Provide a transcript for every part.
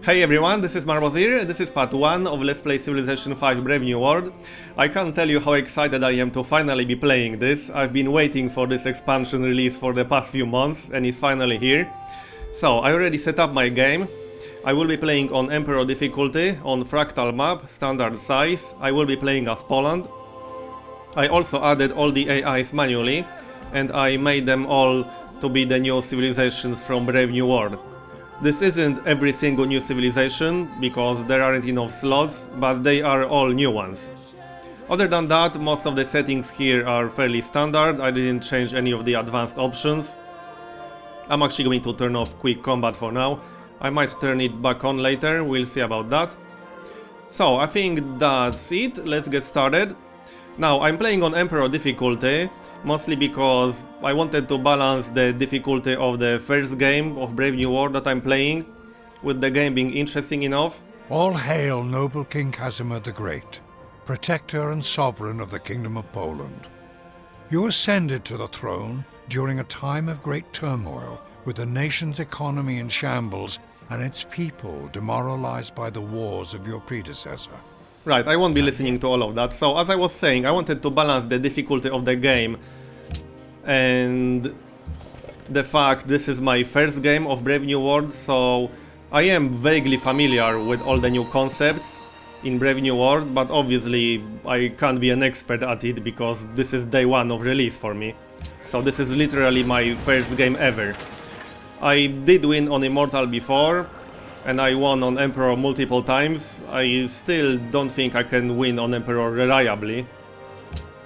Hey everyone, this is Marbozir, this is part 1 of Let's Play Civilization 5 Brave New World. I can't tell you how excited I am to finally be playing this. I've been waiting for this expansion release for the past few months and it's finally here. So, I already set up my game. I will be playing on Emperor difficulty, on fractal map, standard size. I will be playing as Poland. I also added all the AIs manually and I made them all to be the new civilizations from Brave New World. This isn't every single new civilization, because there aren't enough slots, but they are all new ones. Other than that, most of the settings here are fairly standard. I didn't change any of the advanced options. I'm actually going to turn off quick combat for now. I might turn it back on later, we'll see about that. So, I think that's it, let's get started. Now, I'm playing on Emperor difficulty, mostly because I wanted to balance the difficulty of the first game of Brave New World that I'm playing, with the game being interesting enough. All hail noble King Casimir the Great, protector and sovereign of the Kingdom of Poland. You ascended to the throne during a time of great turmoil, with the nation's economy in shambles and its people demoralized by the wars of your predecessor. Right, I won't be listening to all of that. So, as I was saying, I wanted to balance the difficulty of the game and the fact this is my first game of Brave New World, so I am vaguely familiar with all the new concepts in Brave New World, but obviously I can't be an expert at it because this is day one of release for me. So this is literally my first game ever. I did win on Immortal before, and I won on Emperor multiple times. I still don't think I can win on Emperor reliably.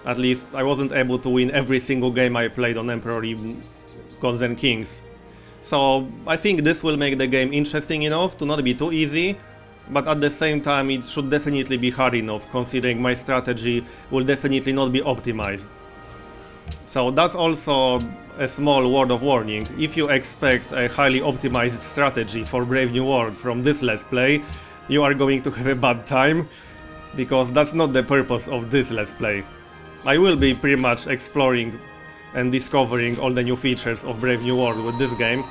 At least I wasn't able to win every single game I played on Emperor, even Gods and Kings. So I think this will make the game interesting enough to not be too easy, but at the same time it should definitely be hard enough, considering my strategy will definitely not be optimized. So that's also a small word of warning. If you expect a highly optimized strategy for Brave New World from this Let's Play, you are going to have a bad time, because that's not the purpose of this Let's Play. I will be pretty much exploring and discovering all the new features of Brave New World with this game,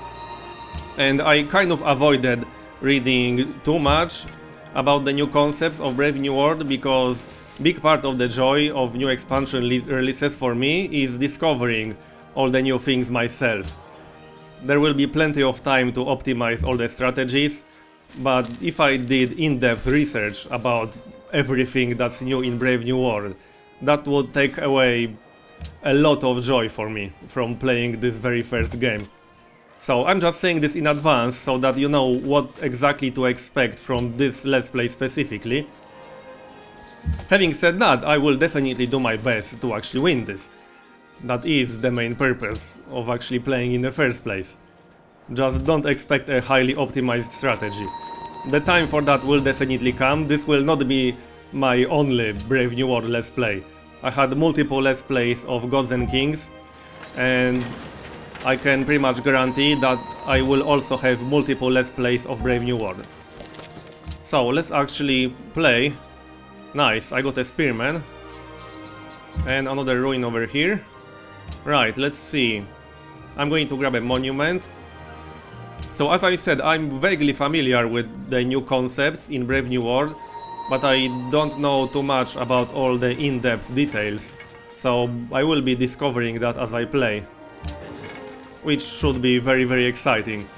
and I kind of avoided reading too much about the new concepts of Brave New World, because big part of the joy of new expansion releases for me is discovering all the new things myself. There will be plenty of time to optimize all the strategies, but if I did in-depth research about everything that's new in Brave New World, that would take away a lot of joy for me from playing this very first game. So I'm just saying this in advance so that you know what exactly to expect from this Let's Play specifically. Having said that, I will definitely do my best to actually win this. That is the main purpose of actually playing in the first place. Just don't expect a highly optimized strategy. The time for that will definitely come. This will not be my only Brave New World Let's Play. I had multiple Let's Plays of Gods and Kings, and I can pretty much guarantee that I will also have multiple Let's Plays of Brave New World. So let's actually play. Nice, I got a spearman. And another ruin over here. Right, let's see. I'm going to grab a monument. So as I said, I'm vaguely familiar with the new concepts in Brave New World, but I don't know too much about all the in-depth details. So I will be discovering that as I play, which should be very exciting.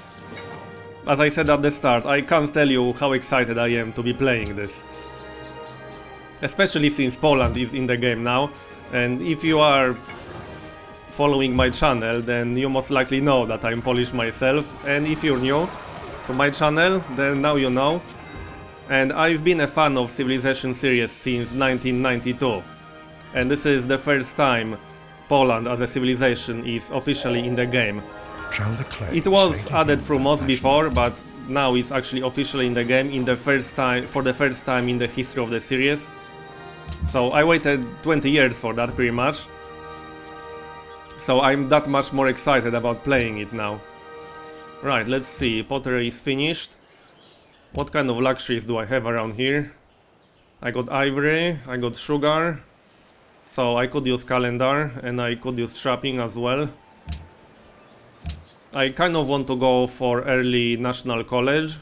As I said at the start, I can't tell you how excited I am to be playing this. Especially since Poland is in the game now, and if you are following my channel, then you most likely know that I'm Polish myself, and if you're new to my channel, then now you know. And I've been a fan of Civilization series since 1992, and this is the first time Poland as a civilization is officially in the game. It was added through mods before, but now it's actually officially in the game for the first time in the history of the series. So I waited 20 years for that pretty much. So I'm that much more excited about playing it now. Right, let's see, pottery is finished. What kind of luxuries do I have around here? I got ivory, I got sugar, so I could use calendar and I could use trapping as well. I kind of want to go for early National College,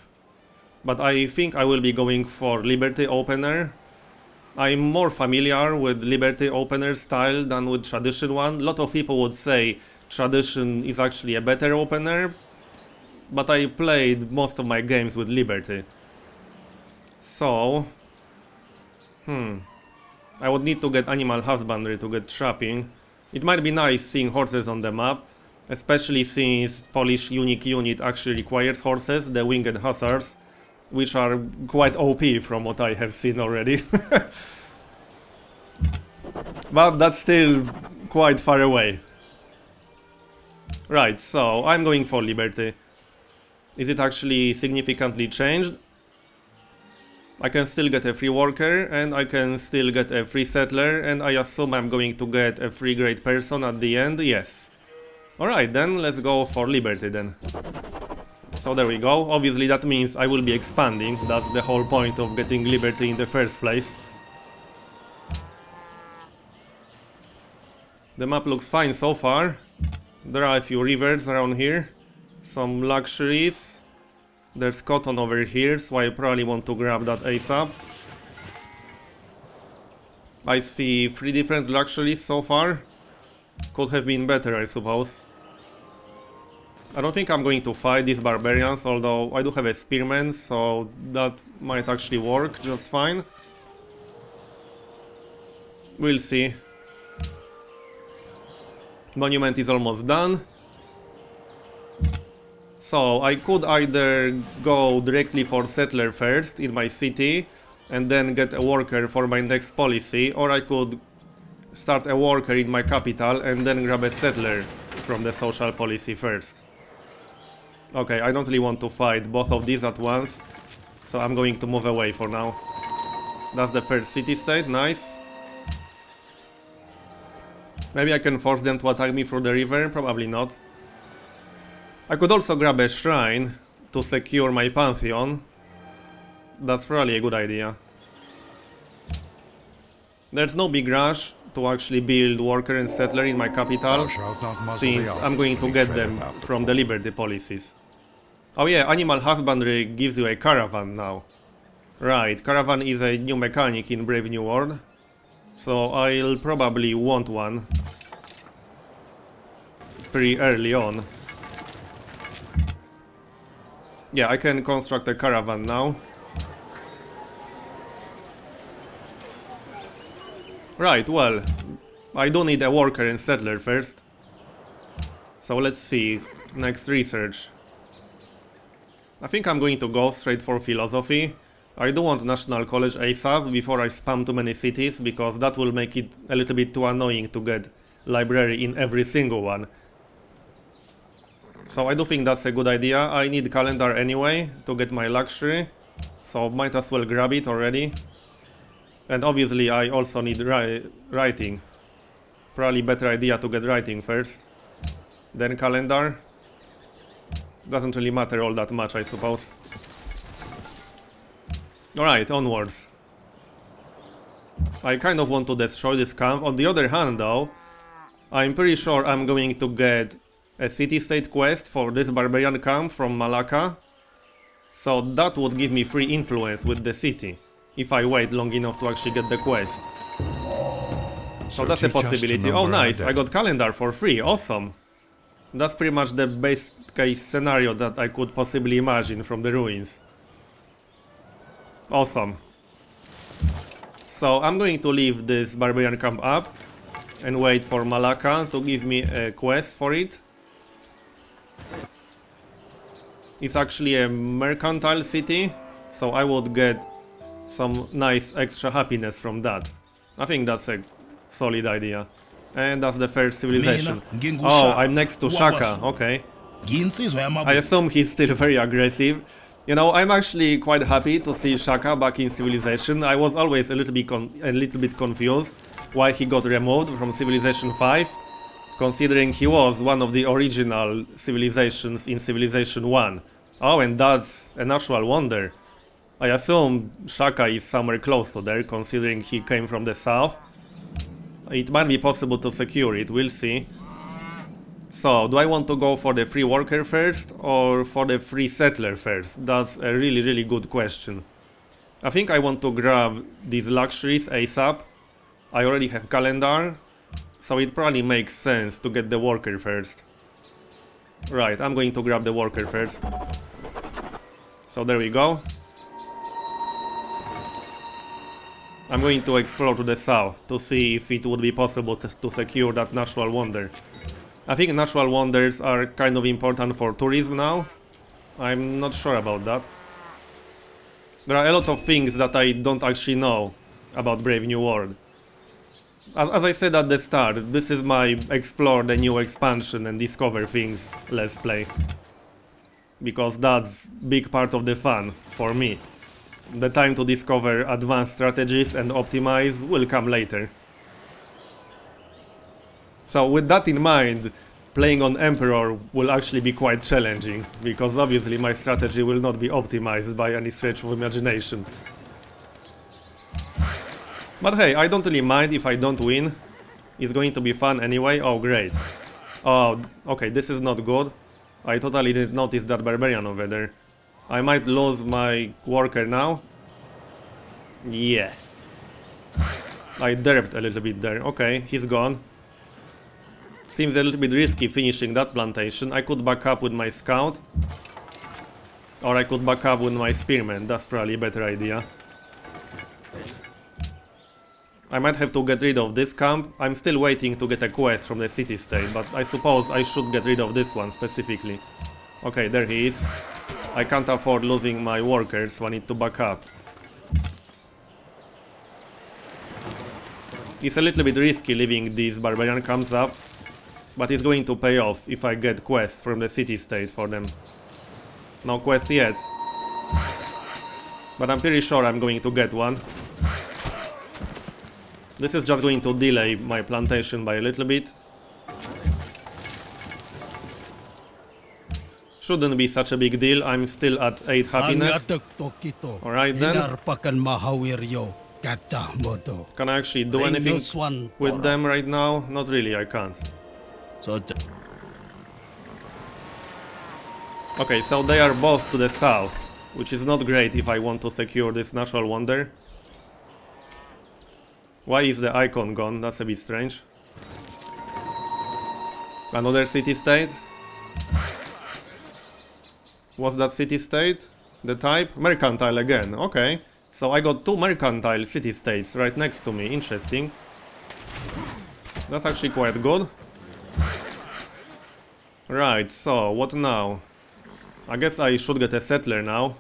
but I think I will be going for Liberty Opener. I'm more familiar with Liberty Opener style than with Tradition one. A lot of people would say Tradition is actually a better opener, but I played most of my games with Liberty. So... I would need to get Animal Husbandry to get trapping. It might be nice seeing horses on the map, especially since Polish unique unit actually requires horses, the Winged Hussars, which are quite OP from what I have seen already. But that's still quite far away. Right, so I'm going for Liberty. Is it actually significantly changed? I can still get a free worker, and I can still get a free settler, and I assume I'm going to get a free great person at the end, yes. Alright then, let's go for Liberty then. So there we go, obviously that means I will be expanding, that's the whole point of getting Liberty in the first place. The map looks fine so far. There are a few rivers around here, some luxuries. There's cotton over here, so I probably want to grab that ASAP. I see 3 different luxuries so far. Could have been better, I suppose. I don't think I'm going to fight these barbarians, although I do have a spearman, so that might actually work just fine. We'll see. Monument is almost done. So I could either go directly for settler first in my city and then get a worker for my next policy, or I could start a worker in my capital and then grab a settler from the social policy first. Okay, I don't really want to fight both of these at once, so I'm going to move away for now. That's the first city-state, nice. Maybe I can force them to attack me through the river, probably not. I could also grab a shrine to secure my pantheon. That's probably a good idea. There's no big rush to actually build worker and settler in my capital, since I'm going to get them from the Liberty policies. Oh yeah, Animal Husbandry gives you a caravan now. Right, caravan is a new mechanic in Brave New World, so I'll probably want one pretty early on. Yeah, I can construct a caravan now. Right, well, I do need a worker and settler first. So let's see, next research. I think I'm going to go straight for philosophy. I do want National College ASAP before I spam too many cities, because that will make it a little bit too annoying to get library in every single one. So I do think that's a good idea. I need calendar anyway to get my luxury, so might as well grab it already. And obviously I also need writing. Probably better idea to get writing first, then calendar. Doesn't really matter all that much, I suppose. Alright, onwards. I kind of want to destroy this camp. On the other hand though, I'm pretty sure I'm going to get a city-state quest for this barbarian camp from Malacca. So that would give me free influence with the city, if I wait long enough to actually get the quest. So that's a possibility. Oh nice, I got calendar for free, awesome. That's pretty much the best case scenario that I could possibly imagine from the ruins. Awesome. So I'm going to leave this barbarian camp up and wait for Malacca to give me a quest for it. It's actually a mercantile city, so I would get some nice extra happiness from that. I think that's a solid idea. And that's the first civilization. Oh, I'm next to Shaka, okay. I assume he's still very aggressive. You know, I'm actually quite happy to see Shaka back in Civilization. I was always a little bit confused why he got removed from Civilization 5, considering he was one of the original civilizations in Civilization 1. Oh, and that's an actual wonder. I assume Shaka is somewhere close to there, considering he came from the south. It might be possible to secure it, we'll see. So, do I want to go for the free worker first or for the free settler first? That's a really good question. I think I want to grab these luxuries ASAP. I already have calendar, so it probably makes sense to get the worker first. Right, I'm going to grab the worker first. So there we go. I'm going to explore to the south to see if it would be possible to secure that natural wonder. I think natural wonders are kind of important for tourism now. I'm not sure about that. There are a lot of things that I don't actually know about Brave New World. As I said at the start, this is my explore the new expansion and discover things let's play. Because that's big part of the fun for me. The time to discover advanced strategies and optimize will come later. So with that in mind, playing on Emperor will actually be quite challenging, because obviously my strategy will not be optimized by any stretch of imagination. But hey, I don't really mind if I don't win. It's going to be fun anyway. Oh, great. Oh, okay, this is not good. I totally didn't notice that barbarian over there. I might lose my worker now. Yeah. I derped a little bit there. Okay, he's gone. Seems a little bit risky finishing that plantation. I could back up with my scout. Or I could back up with my spearman. That's probably a better idea. I might have to get rid of this camp. I'm still waiting to get a quest from the city-state, but I suppose I should get rid of this one specifically. Okay, there he is. I can't afford losing my workers, so I need to back up. It's a little bit risky leaving these barbarian camps up, but it's going to pay off if I get quests from the city-state for them. No quest yet. But I'm pretty sure I'm going to get one. This is just going to delay my plantation by a little bit. Shouldn't be such a big deal, I'm still at 8 happiness. Alright then. Can I actually do anything with them right now? Not really, I can't. Okay, so they are both to the south, which is not great if I want to secure this natural wonder. Why is the icon gone? That's a bit strange. Another city-state? Was that city-state? The type? Mercantile again, okay. So I got two mercantile city-states right next to me, interesting. That's actually quite good. Right, so what now? I guess I should get a settler now.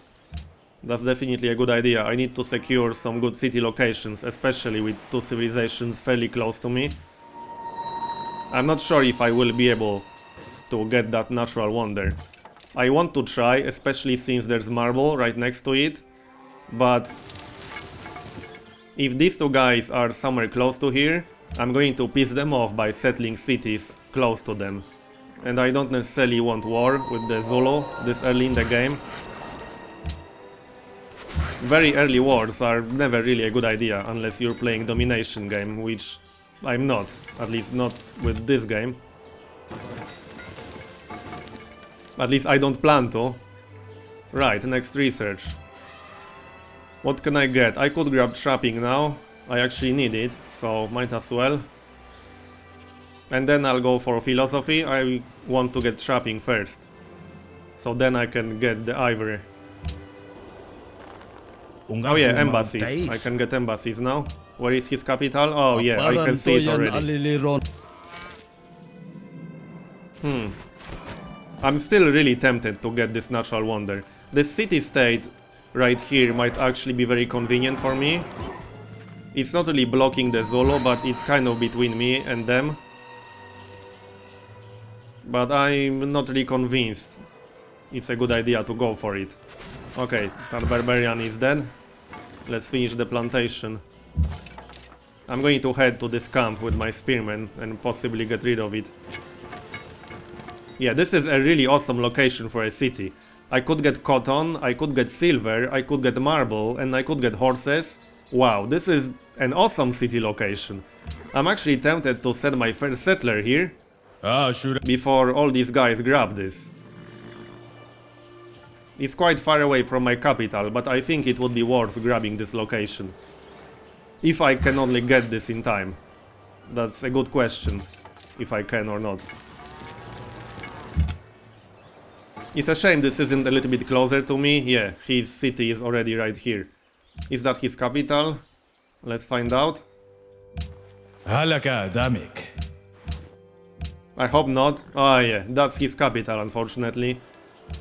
That's definitely a good idea. I need to secure some good city locations, especially with two civilizations fairly close to me. I'm not sure if I will be able to get that natural wonder. I want to try, especially since there's marble right next to it, but if these two guys are somewhere close to here, I'm going to piss them off by settling cities close to them. And I don't necessarily want war with the Zulu this early in the game. Very early wars are never really a good idea unless you're playing domination game, which I'm not, at least not with this game. At least I don't plan to. Right, next research. What can I get? I could grab trapping now. I actually need it, so might as well. And then I'll go for philosophy. I want to get trapping first. So then I can get the ivory. Oh yeah, embassies. I can get embassies now. Where is his capital? Oh yeah, I can see it already. I'm still really tempted to get this natural wonder. This city-state right here might actually be very convenient for me. It's not really blocking the Zulu, but it's kind of between me and them. But I'm not really convinced it's a good idea to go for it. Okay, that barbarian is dead. Let's finish the plantation. I'm going to head to this camp with my spearmen and possibly get rid of it. Yeah, this is a really awesome location for a city. I could get cotton, I could get silver, I could get marble, and I could get horses. Wow, this is an awesome city location. I'm actually tempted to send my first settler here. before all these guys grab this. It's quite far away from my capital, but I think it would be worth grabbing this location. If I can only get this in time. That's a good question, if I can or not. It's a shame this isn't a little bit closer to me. Yeah, his city is already right here. Is that his capital? Let's find out. I hope not. Oh yeah, that's his capital, unfortunately.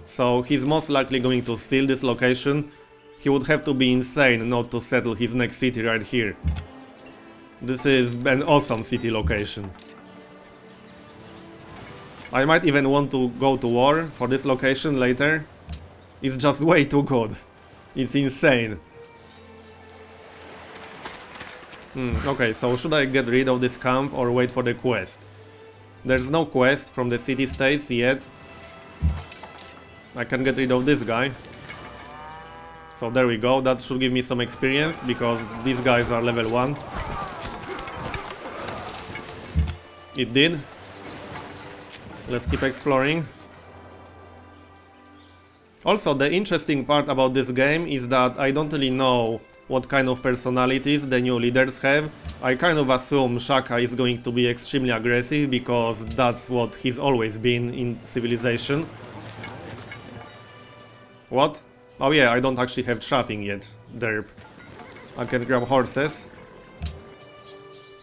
So he's most likely going to steal this location. He would have to be insane not to settle his next city right here. This is an awesome city location. I might even want to go to war for this location later. It's just way too good. It's insane. Okay, so should I get rid of this camp or wait for the quest? There's no quest from the city-states yet. I can get rid of this guy. So there we go, that should give me some experience, because these guys are level 1. It did. Let's keep exploring. Also, the interesting part about this game is that I don't really know what kind of personalities the new leaders have. I kind of assume Shaka is going to be extremely aggressive, because that's what he's always been in Civilization. What? Oh yeah, I don't actually have trapping yet. Derp. I can grab horses.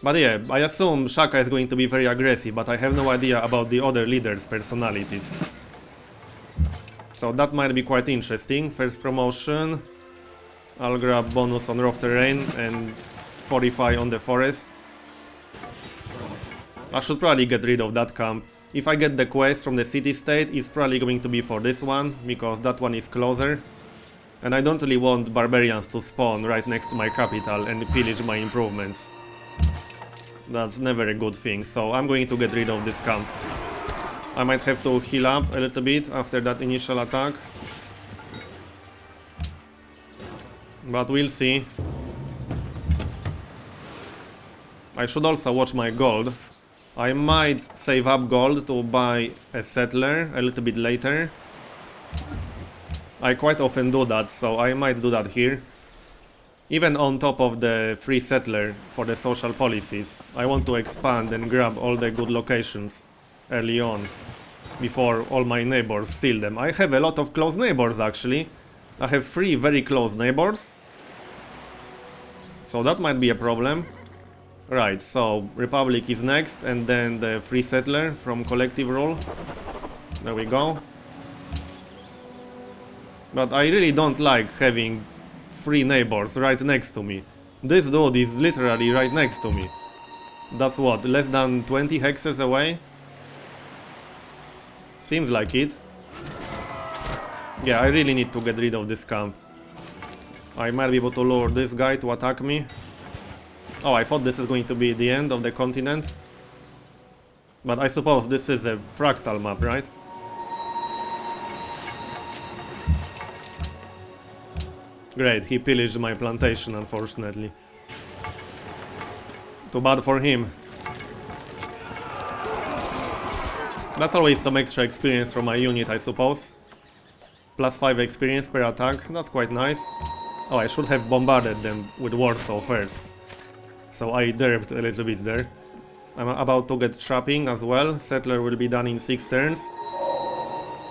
But yeah, I assume Shaka is going to be very aggressive, but I have no idea about the other leaders' personalities. So that might be quite interesting. First promotion. I'll grab bonus on rough terrain and fortify on the forest. I should probably get rid of that camp. If I get the quest from the city-state, it's probably going to be for this one, because that one is closer. And I don't really want barbarians to spawn right next to my capital and pillage my improvements. That's never a good thing, so I'm going to get rid of this camp. I might have to heal up a little bit after that initial attack. But we'll see. I should also watch my gold. I might save up gold to buy a settler a little bit later. I quite often do that, so I might do that here. Even on top of the free settler for the social policies. I want to expand and grab all the good locations early on, before all my neighbors steal them. I have a lot of close neighbors actually. I have 3 very close neighbors. So that might be a problem. Right, so Republic is next, and then the free settler from collective rule. There we go. But I really don't like having 3 neighbors right next to me. This dude is literally right next to me. That's what, less than 20 hexes away? Seems like it. Yeah, I really need to get rid of this camp. I might be able to lure this guy to attack me. Oh, I thought this is going to be the end of the continent. But I suppose this is a fractal map, right? Great, he pillaged my plantation, unfortunately. Too bad for him. That's always some extra experience from my unit, I suppose. Plus 5 experience per attack, that's quite nice. Oh, I should have bombarded them with Warsaw first. So I derped a little bit there. I'm about to get trapping as well. Settler will be done in 6 turns.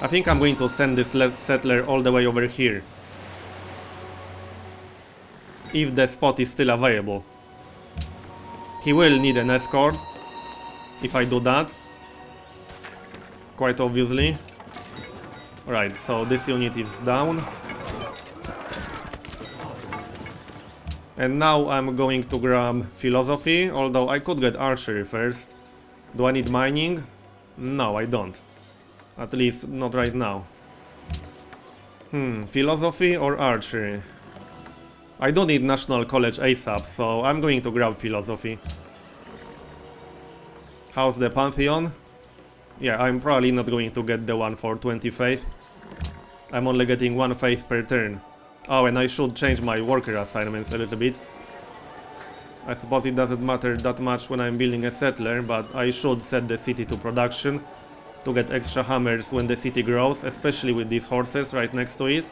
I think I'm going to send this settler all the way over here. If the spot is still available. He will need an escort if I do that. Quite obviously. Alright, so this unit is down. And now I'm going to grab philosophy, although I could get archery first. Do I need mining? No, I don't. At least not right now. Philosophy or archery? I don't need National College ASAP, so I'm going to grab philosophy. How's the Pantheon? Yeah, I'm probably not going to get the one for 20 faith. I'm only getting 1 faith per turn. Oh, and I should change my worker assignments a little bit. I suppose it doesn't matter that much when I'm building a settler, but I should set the city to production to get extra hammers when the city grows, especially with these horses right next to it.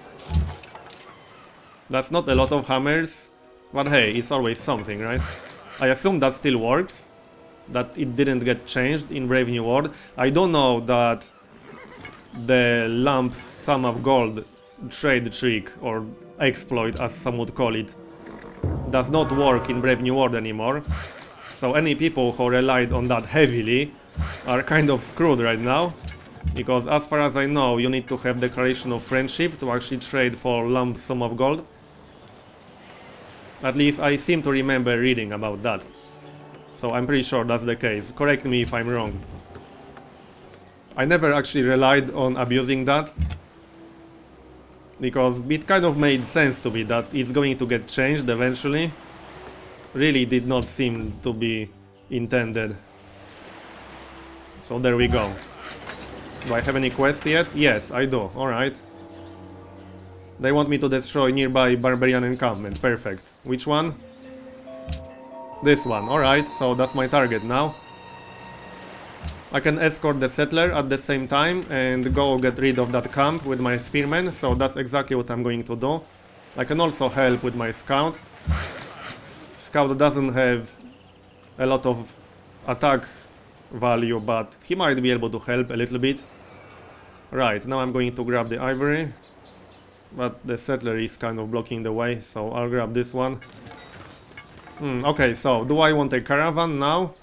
That's not a lot of hammers, but hey, it's always something, right? I assume that still works, that it didn't get changed in Brave New World. I don't know that the lump sum of gold trade trick, or exploit as some would call it, does not work in Brave New World anymore. So any people who relied on that heavily are kind of screwed right now, because as far as I know, you need to have declaration of friendship to actually trade for lump sum of gold. At least I seem to remember reading about that. So I'm pretty sure that's the case. Correct me if I'm wrong. I never actually relied on abusing that, because it kind of made sense to me that it's going to get changed eventually. Really did not seem to be intended. So there we go. Do I have any quest yet? Yes, I do. Alright. They want me to destroy nearby barbarian encampment. Perfect. Which one? This one. Alright, so that's my target now. I can escort the settler at the same time and go get rid of that camp with my spearmen, so that's exactly what I'm going to do. I can also help with my scout. Scout doesn't have a lot of attack value, but he might be able to help a little bit. Right, now I'm going to grab the ivory, but the settler is kind of blocking the way, so I'll grab this one. Okay, so do I want a caravan now?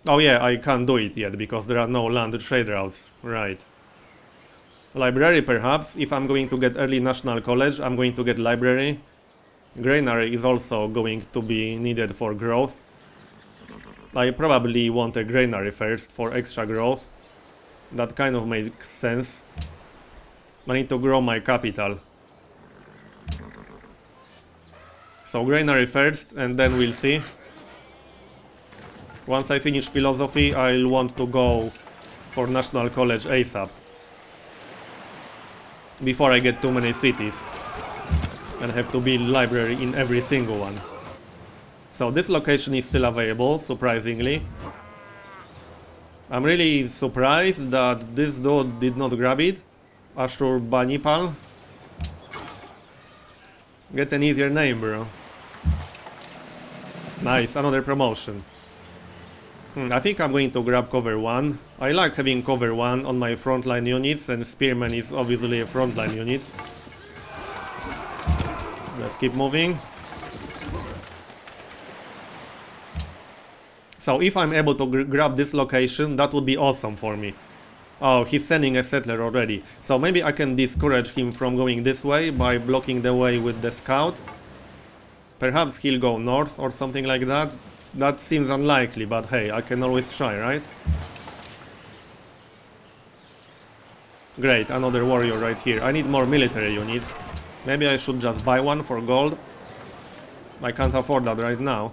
Oh yeah, I can't do it yet because there are no land trade routes. Right. Library perhaps. If I'm going to get early National College, I'm going to get library. Granary is also going to be needed for growth. I probably want a granary first for extra growth. That kind of makes sense. I need to grow my capital. So granary first, and then we'll see. Once I finish philosophy, I'll want to go for National College ASAP. Before I get too many cities and have to build library in every single one. So this location is still available, surprisingly. I'm really surprised that this dude did not grab it. Ashurbanipal. Get an easier name, bro. Nice, another promotion. I think I'm going to grab cover 1. I like having cover 1 on my frontline units, and spearman is obviously a frontline unit. Let's keep moving. So if I'm able to grab this location, that would be awesome for me. Oh, he's sending a settler already. So maybe I can discourage him from going this way by blocking the way with the scout. Perhaps he'll go north or something like that. That seems unlikely, but hey, I can always try, right? Great, another warrior right here. I need more military units. Maybe I should just buy one for gold. I can't afford that right now.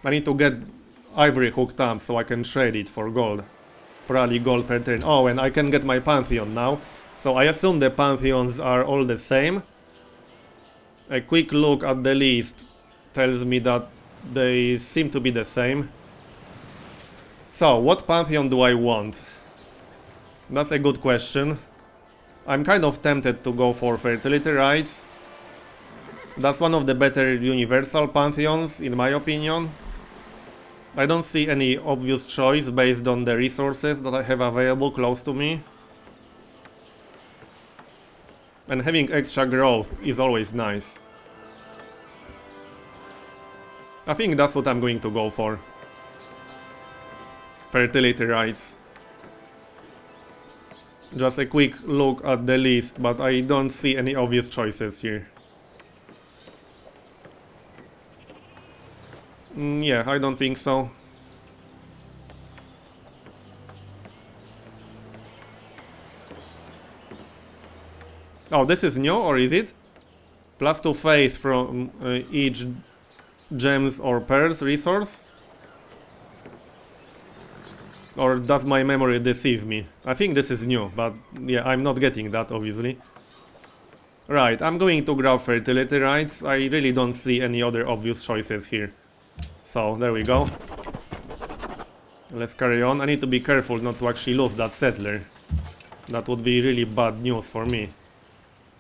I need to get ivory hooked up so I can trade it for gold. Probably gold per turn. Oh, and I can get my pantheon now. So I assume the pantheons are all the same. A quick look at the list tells me that they seem to be the same. So, what pantheon do I want? That's a good question. I'm kind of tempted to go for fertility rights. That's one of the better universal pantheons, in my opinion. I don't see any obvious choice based on the resources that I have available close to me. And having extra growth is always nice. I think that's what I'm going to go for. Fertility rights. Just a quick look at the list, but I don't see any obvious choices here. Yeah, I don't think so. Oh, this is new, or is it? +2 faith from each gems or pearls resource? Or does my memory deceive me? I think this is new, but yeah, I'm not getting that, obviously. Right, I'm going to grab fertility rights. I really don't see any other obvious choices here. So, there we go. Let's carry on. I need to be careful not to actually lose that settler. That would be really bad news for me.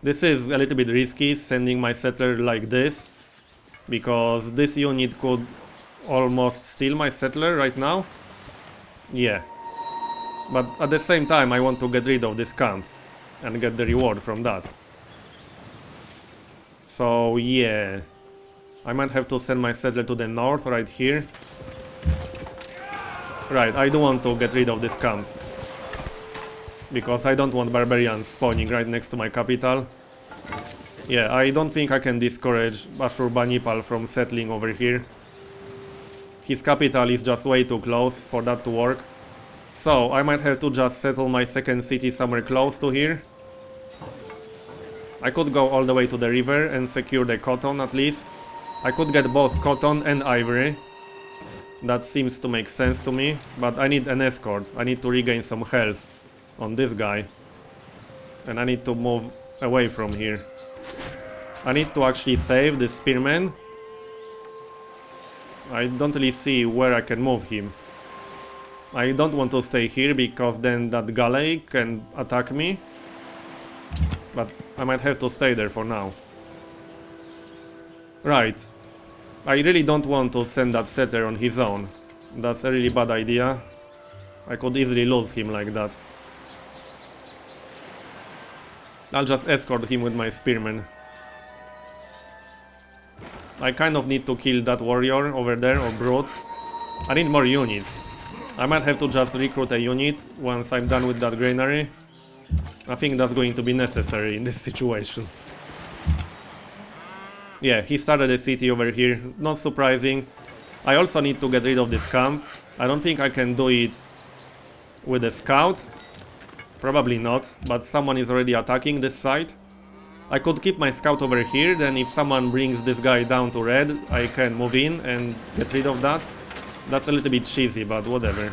This is a little bit risky, sending my settler like this, because this unit could almost steal my settler right now. Yeah. But at the same time, I want to get rid of this camp and get the reward from that. So, yeah. I might have to send my settler to the north, right here. Right, I do want to get rid of this camp, because I don't want barbarians spawning right next to my capital. Yeah, I don't think I can discourage Ashurbanipal from settling over here. His capital is just way too close for that to work. So, I might have to just settle my second city somewhere close to here. I could go all the way to the river and secure the cotton at least. I could get both cotton and ivory. That seems to make sense to me, but I need an escort. I need to regain some health on this guy. And I need to move away from here. I need to actually save this spearman. I don't really see where I can move him. I don't want to stay here because then that galley can attack me. But I might have to stay there for now. Right. I really don't want to send that settler on his own. That's a really bad idea. I could easily lose him like that. I'll just escort him with my spearmen. I kind of need to kill that warrior over there, or brute. I need more units. I might have to just recruit a unit once I'm done with that granary. I think that's going to be necessary in this situation. Yeah, he started a city over here, not surprising. I also need to get rid of this camp. I don't think I can do it with a scout. Probably not, but someone is already attacking this site. I could keep my scout over here, then if someone brings this guy down to red, I can move in and get rid of that. That's a little bit cheesy, but whatever.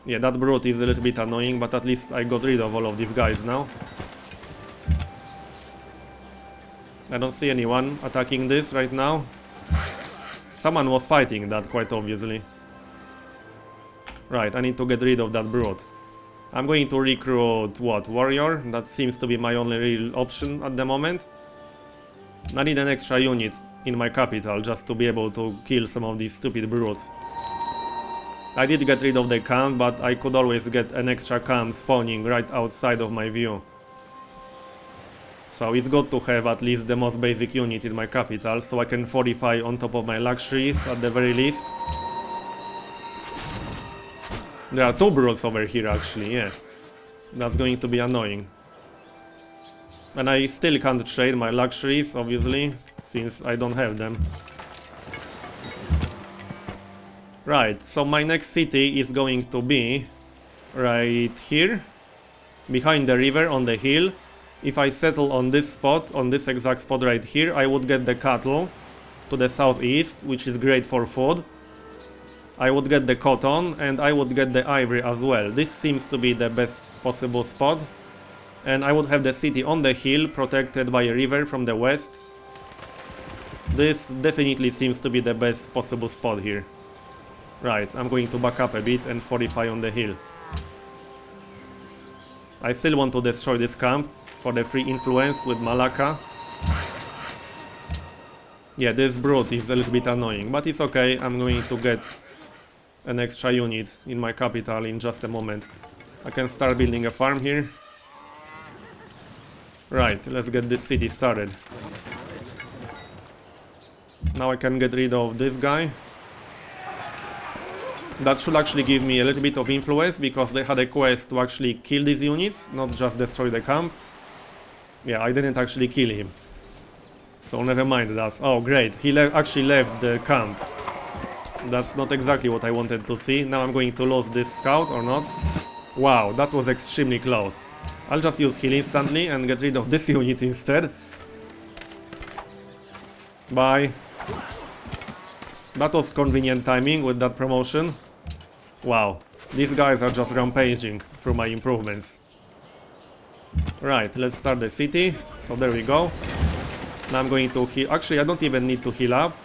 Yeah, that brute is a little bit annoying, but at least I got rid of all of these guys now. I don't see anyone attacking this right now. Someone was fighting that, quite obviously. Right, I need to get rid of that brute. I'm going to recruit, what, warrior? That seems to be my only real option at the moment. I need an extra unit in my capital just to be able to kill some of these stupid brutes. I did get rid of the camp, but I could always get an extra camp spawning right outside of my view. So it's good to have at least the most basic unit in my capital, so I can fortify on top of my luxuries at the very least. There are two brutes over here actually, yeah. That's going to be annoying. And I still can't trade my luxuries, obviously, since I don't have them. Right, so my next city is going to be right here, behind the river on the hill. If I settle on this spot, on this exact spot right here, I would get the cattle to the southeast, which is great for food. I would get the cotton and I would get the ivory as well. This seems to be the best possible spot. And I would have the city on the hill, protected by a river from the west. This definitely seems to be the best possible spot here. Right, I'm going to back up a bit and fortify on the hill. I still want to destroy this camp for the free influence with Malacca. Yeah, this brute is a little bit annoying, but it's okay. I'm going to get an extra unit in my capital in just a moment. I can start building a farm here. Right, let's get this city started. Now I can get rid of this guy. That should actually give me a little bit of influence, because they had a quest to actually kill these units, not just destroy the camp. Yeah, I didn't actually kill him. So never mind that. Oh great, he actually left the camp. That's not exactly what I wanted to see. Now I'm going to lose this scout or not. Wow, that was extremely close. I'll just use heal instantly and get rid of this unit instead. Bye. That was convenient timing with that promotion. Wow, these guys are just rampaging through my improvements. Right, let's start the city. So there we go. Now I'm going to heal. Actually, I don't even need to heal up.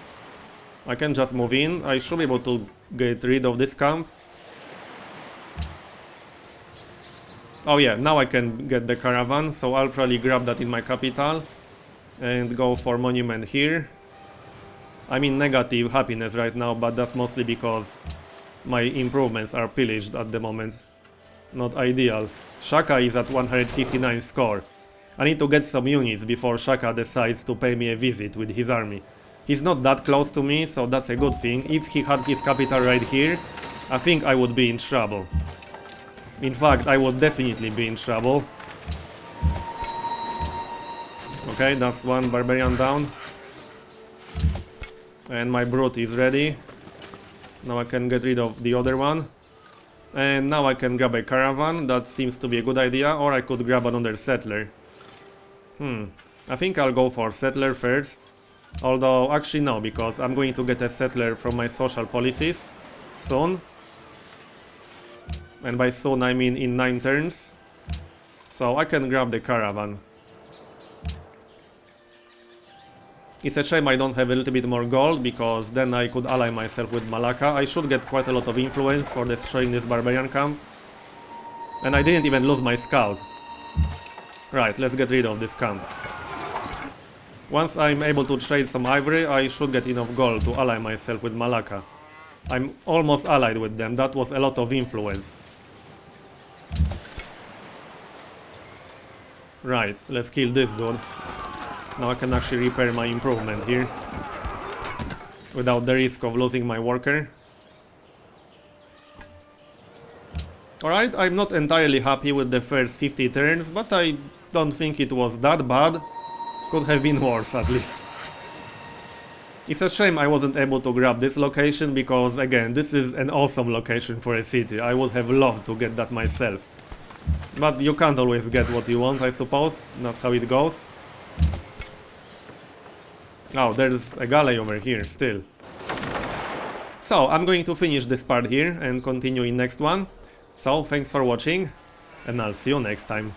I can just move in. I should be able to get rid of this camp. Oh yeah, now I can get the caravan, so I'll probably grab that in my capital and go for monument here. I'm in negative happiness right now, but that's mostly because my improvements are pillaged at the moment. Not ideal. Shaka is at 159 score. I need to get some units before Shaka decides to pay me a visit with his army. He's not that close to me, so that's a good thing. If he had his capital right here, I think I would be in trouble. In fact, I would definitely be in trouble. Okay, that's one barbarian down. And my brute is ready. Now I can get rid of the other one. And now I can grab a caravan. That seems to be a good idea. Or I could grab another settler. I think I'll go for settler first. Although, actually no, because I'm going to get a settler from my social policies soon. And by soon I mean in 9 turns. So I can grab the caravan. It's a shame I don't have a little bit more gold, because then I could ally myself with Malacca. I should get quite a lot of influence for destroying this barbarian camp. And I didn't even lose my scout. Right, let's get rid of this camp. Once I'm able to trade some ivory, I should get enough gold to ally myself with Malacca. I'm almost allied with them. That was a lot of influence. Right, let's kill this dude. Now I can actually repair my improvement here without the risk of losing my worker. Alright, I'm not entirely happy with the first 50 turns, but I don't think it was that bad. Could have been worse, at least. It's a shame I wasn't able to grab this location, because again, this is an awesome location for a city. I would have loved to get that myself. But you can't always get what you want, I suppose. That's how it goes. Oh, there's a galley over here still. So, I'm going to finish this part here and continue in next one. So, thanks for watching, and I'll see you next time.